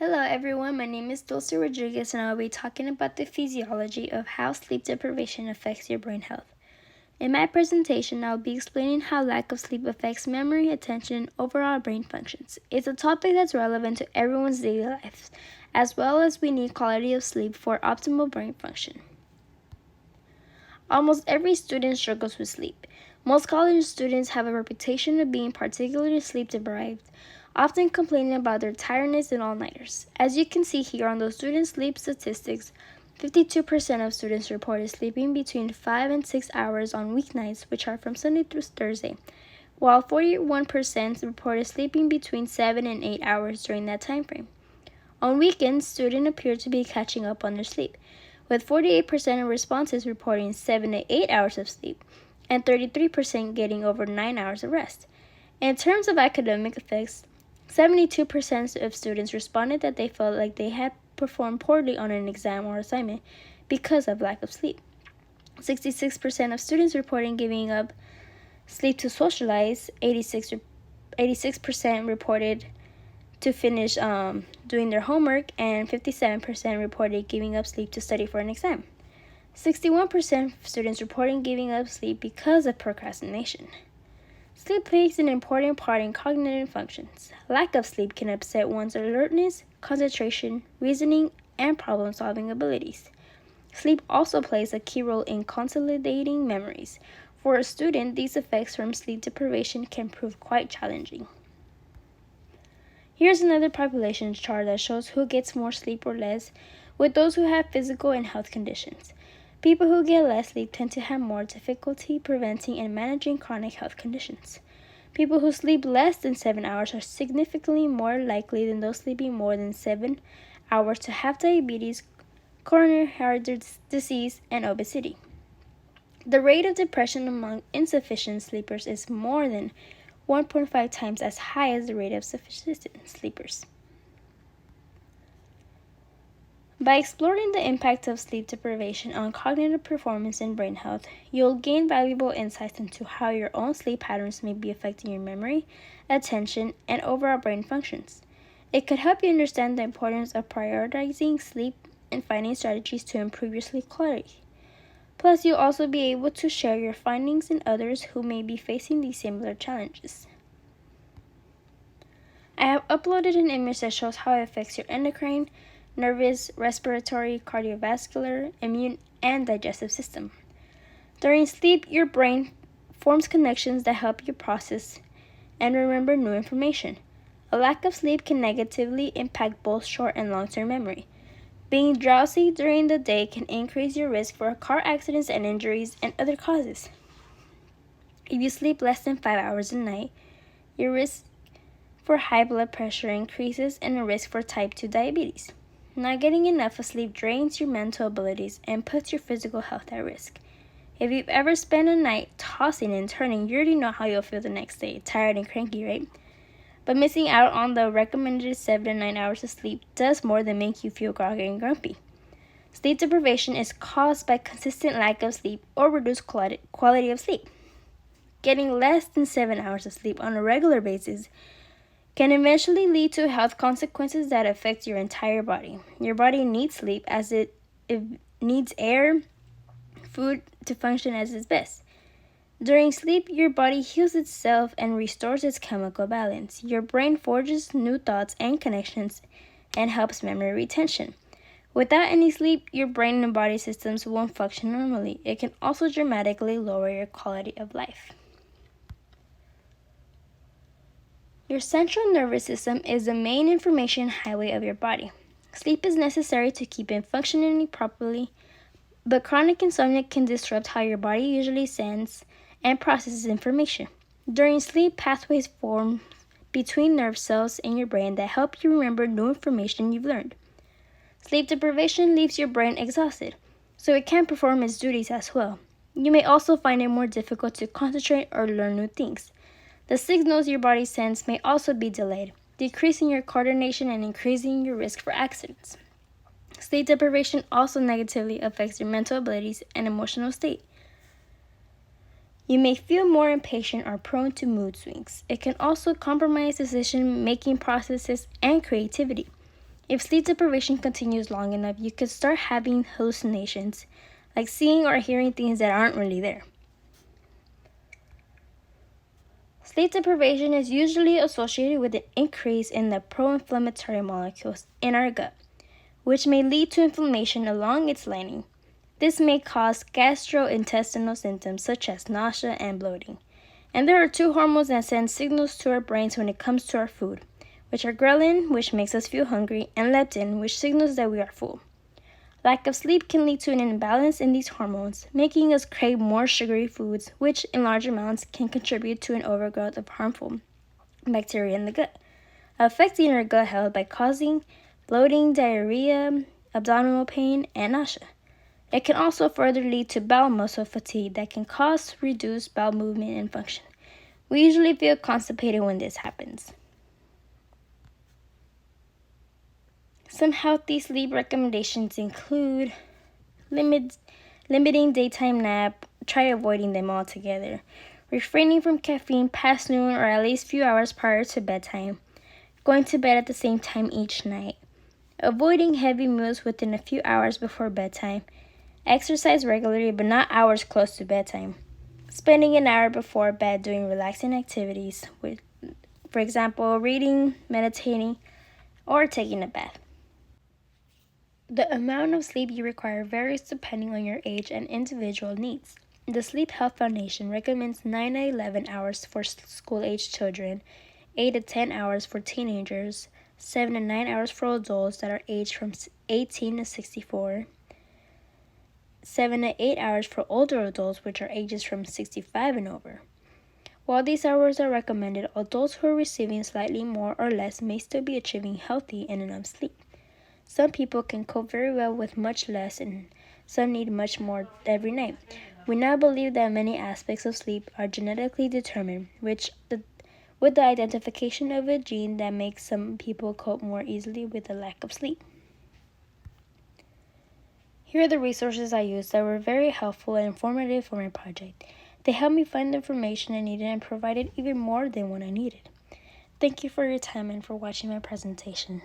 Hello everyone, my name is Dulce Rodriguez and I will be talking about the physiology of how sleep deprivation affects your brain health. In my presentation, I will be explaining how lack of sleep affects memory, attention, and overall brain functions. It's a topic that's relevant to everyone's daily lives, as well as we need quality of sleep for optimal brain function. Almost every student struggles with sleep. Most college students have a reputation of being particularly sleep deprived, often complaining about their tiredness and all-nighters. As you can see here on those student sleep statistics, 52% of students reported sleeping between 5 and 6 hours on weeknights, which are from Sunday through Thursday, while 41% reported sleeping between 7 and 8 hours during that time frame. On weekends, students appear to be catching up on their sleep, with 48% of responses reporting 7 to 8 hours of sleep and 33% getting over 9 hours of rest. In terms of academic effects, 72% of students responded that they felt like they had performed poorly on an exam or assignment because of lack of sleep. 66% of students reporting giving up sleep to socialize, 86% reported to finish doing their homework, and 57% reported giving up sleep to study for an exam. 61% of students reporting giving up sleep because of procrastination. Sleep plays an important part in cognitive functions. Lack of sleep can upset one's alertness, concentration, reasoning, and problem-solving abilities. Sleep also plays a key role in consolidating memories. For a student, these effects from sleep deprivation can prove quite challenging. Here's another population chart that shows who gets more sleep or less, with those who have physical and health conditions. People who get less sleep tend to have more difficulty preventing and managing chronic health conditions. People who sleep less than 7 hours are significantly more likely than those sleeping more than 7 hours to have diabetes, coronary heart disease, and obesity. The rate of depression among insufficient sleepers is more than 1.5 times as high as the rate of sufficient sleepers. By exploring the impact of sleep deprivation on cognitive performance and brain health, you'll gain valuable insights into how your own sleep patterns may be affecting your memory, attention, and overall brain functions. It could help you understand the importance of prioritizing sleep and finding strategies to improve your sleep quality. Plus, you'll also be able to share your findings with others who may be facing these similar challenges. I have uploaded an image that shows how it affects your endocrine, nervous, respiratory, cardiovascular, immune, and digestive system. During sleep, your brain forms connections that help you process and remember new information. A lack of sleep can negatively impact both short and long-term memory. Being drowsy during the day can increase your risk for car accidents and injuries and other causes. If you sleep less than 5 hours a night, your risk for high blood pressure increases and a risk for type 2 diabetes. Not getting enough of sleep drains your mental abilities and puts your physical health at risk. If you've ever spent a night tossing and turning, you already know how you'll feel the next day, tired and cranky, right? But missing out on the recommended 7 to 9 hours of sleep does more than make you feel groggy and grumpy. Sleep deprivation is caused by consistent lack of sleep or reduced quality of sleep. Getting less than 7 hours of sleep on a regular basis can eventually lead to health consequences that affect your entire body. Your body needs sleep as it needs air, food to function as its best. During sleep, your body heals itself and restores its chemical balance. Your brain forges new thoughts and connections and helps memory retention. Without any sleep, your brain and body systems won't function normally. It can also dramatically lower your quality of life. Your central nervous system is the main information highway of your body. Sleep is necessary to keep it functioning properly, but chronic insomnia can disrupt how your body usually sends and processes information. During sleep, pathways form between nerve cells in your brain that help you remember new information you've learned. Sleep deprivation leaves your brain exhausted, so it can't perform its duties as well. You may also find it more difficult to concentrate or learn new things. The signals your body sends may also be delayed, decreasing your coordination and increasing your risk for accidents. Sleep deprivation also negatively affects your mental abilities and emotional state. You may feel more impatient or prone to mood swings. It can also compromise decision-making processes and creativity. If sleep deprivation continues long enough, you could start having hallucinations, like seeing or hearing things that aren't really there. Sleep deprivation is usually associated with an increase in the pro-inflammatory molecules in our gut, which may lead to inflammation along its lining. This may cause gastrointestinal symptoms such as nausea and bloating. And there are two hormones that send signals to our brains when it comes to our food, which are ghrelin, which makes us feel hungry, and leptin, which signals that we are full. Lack of sleep can lead to an imbalance in these hormones, making us crave more sugary foods, which in large amounts can contribute to an overgrowth of harmful bacteria in the gut, affecting our gut health by causing bloating, diarrhea, abdominal pain, and nausea. It can also further lead to bowel muscle fatigue that can cause reduced bowel movement and function. We usually feel constipated when this happens. Some healthy sleep recommendations include limiting daytime nap, try avoiding them altogether, refraining from caffeine past noon or at least few hours prior to bedtime, going to bed at the same time each night, avoiding heavy meals within a few hours before bedtime, exercise regularly but not hours close to bedtime, spending an hour before bed doing relaxing activities, for example, reading, meditating, or taking a bath. The amount of sleep you require varies depending on your age and individual needs. The Sleep Health Foundation recommends 9 to 11 hours for school-aged children, 8 to 10 hours for teenagers, 7 to 9 hours for adults that are aged from 18 to 64, 7 to 8 hours for older adults, which are ages from 65 and over. While these hours are recommended, adults who are receiving slightly more or less may still be achieving healthy and enough sleep. Some people can cope very well with much less, and some need much more every night. We now believe that many aspects of sleep are genetically determined, with the identification of a gene that makes some people cope more easily with the lack of sleep. Here are the resources I used that were very helpful and informative for my project. They helped me find the information I needed and provided even more than what I needed. Thank you for your time and for watching my presentation.